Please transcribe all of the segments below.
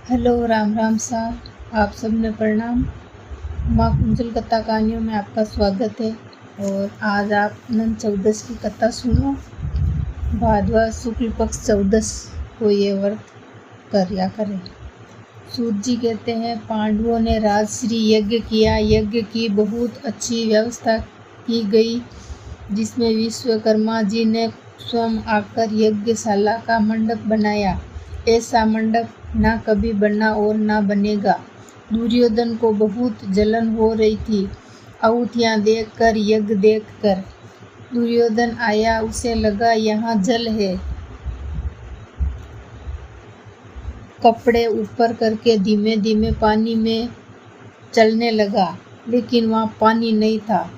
Hello, Ram Ram सा। आप सबने प्रणाम। माँ कुंजल कथा कहानियों में आपका स्वागत है। और आज आप अनंत चौदस की कथा सुनो। भाद्रवा शुक्ल पक्ष चौदस को ये व्रत कर्या करें। सूत जी कहते हैं, पांडवों ने राजश्री यज्ञ किया। यज्ञ की बहुत अच्छी व्यवस्था की गई, जिसमें विश्वकर्मा जी ने स्वयं आकर यज्ञशाला का मंडप बनाया। ऐसा मंडप ना कभी बना और ना बनेगा। दुर्योधन को बहुत जलन हो रही थी आहुतियाँ देखकर, यज्ञ देखकर। दुर्योधन आया, उसे लगा यहाँ जल है। कपड़े ऊपर करके धीमे धीमे पानी में चलने लगा, लेकिन वहाँ पानी नहीं था।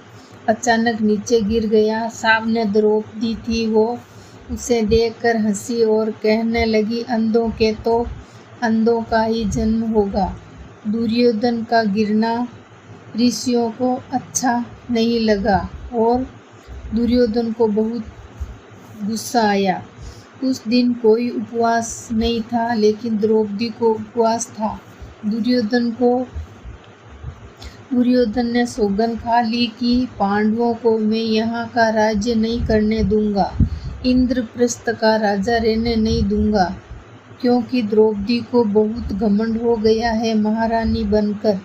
अचानक नीचे गिर गया। सामने द्रौपदी थी। वो उसे देखकर हंसी और कहने लगी, अंधों के तो अंधों का ही जन्म होगा। दुर्योधन का गिरना ऋषियों को अच्छा नहीं लगा और दुर्योधन को बहुत गुस्सा आया। उस दिन कोई उपवास नहीं था, लेकिन द्रौपदी को उपवास था। दुर्योधन ने सौगंध खा ली कि पांडवों को मैं यहाँ का राज्य नहीं करने दूंगा, इंद्रप्रस्थ का राजा रहने नहीं दूंगा, क्योंकि द्रौपदी को बहुत घमंड हो गया है महारानी बनकर।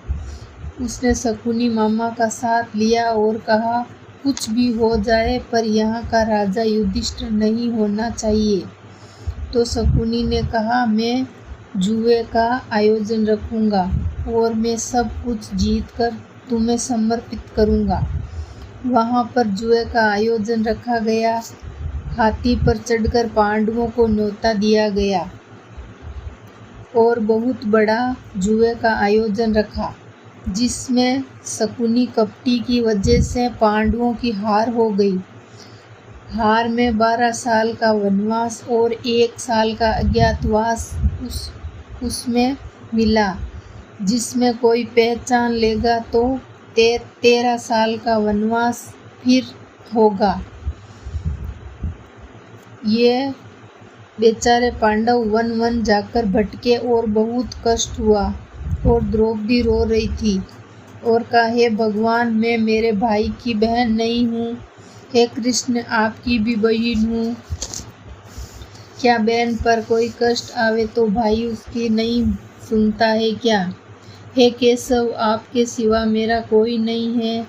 उसने शकुनी मामा का साथ लिया और कहा, कुछ भी हो जाए पर यहाँ का राजा युधिष्ठिर नहीं होना चाहिए। तो शकुनी ने कहा, मैं जुए का आयोजन रखूंगा और मैं सब कुछ जीत कर तुम्हें समर्पित करूंगा। वहाँ पर जुए का आयोजन रखा गया। हाथी पर चढ़कर पांडवों को न्योता दिया गया और बहुत बड़ा जुए का आयोजन रखा, जिसमें शकुनी कपटी की वजह से पांडवों की हार हो गई। हार में 12 साल का वनवास और 1 साल का अज्ञातवास उसमें मिला। जिसमें कोई पहचान लेगा तो 13 साल का वनवास फिर होगा। ये बेचारे पांडव वन वन जाकर भटके और बहुत कष्ट हुआ। और द्रौपदी रो रही थी और कहा, हे भगवान, मैं मेरे भाई की बहन नहीं हूँ। हे कृष्ण, आपकी भी बहन हूँ। क्या बहन पर कोई कष्ट आवे तो भाई उसकी नहीं सुनता है क्या? हे केशव, आपके सिवा मेरा कोई नहीं है।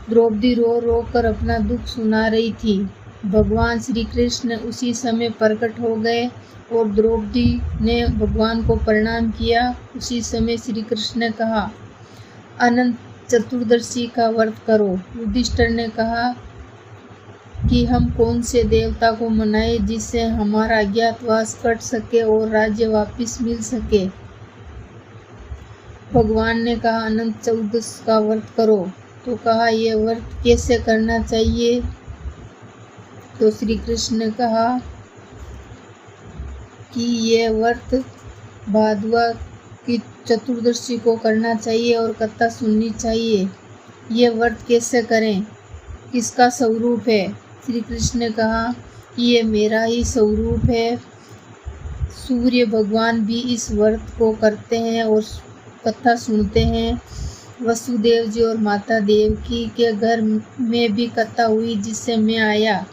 द्रौपदी रो रो कर अपना दुख सुना रही थी। भगवान श्री कृष्ण उसी समय प्रकट हो गए और द्रौपदी ने भगवान को प्रणाम किया। उसी समय श्री कृष्ण ने कहा, अनंत चतुर्दशी का व्रत करो। युधिष्ठिर ने कहा कि हम कौन से देवता को मनाए जिससे हमारा अज्ञातवास कट सके और राज्य वापस मिल सके। भगवान ने कहा, अनंत चतुर्दश का व्रत करो। तो कहा, यह व्रत कैसे करना चाहिए? तो श्री कृष्ण ने कहा कि यह व्रत भाद्रवा की चतुर्दशी को करना चाहिए और कथा सुननी चाहिए। यह व्रत कैसे करें? किसका स्वरूप है? श्री कृष्ण ने कहा कि यह मेरा ही स्वरूप है। सूर्य भगवान भी इस व्रत को करते हैं और कथा सुनते हैं। वसुदेव जी और माता देवकी के घर में भी कथा हुई, जिससे मैं आया।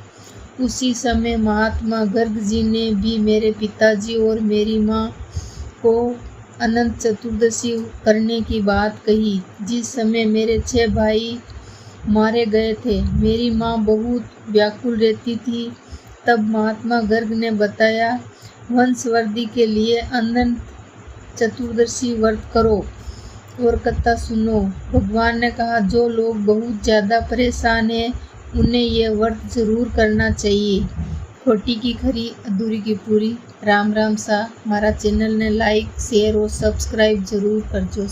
उसी समय महात्मा गर्ग जी ने भी मेरे पिताजी और मेरी माँ को अनंत चतुर्दशी करने की बात कही। जिस समय मेरे 6 भाई मारे गए थे, मेरी माँ बहुत व्याकुल रहती थी। तब महात्मा गर्ग ने बताया, वंशवृद्धि के लिए अनंत चतुर्दशी व्रत करो और कथा सुनो। भगवान ने कहा, जो लोग बहुत ज़्यादा परेशान हैं उन्हें यह व्रत जरूर करना चाहिए। खोटी की खरी, अधूरी की पूरी। राम राम सा। हमारा चैनल ने लाइक, शेयर और सब्सक्राइब जरूर करजो।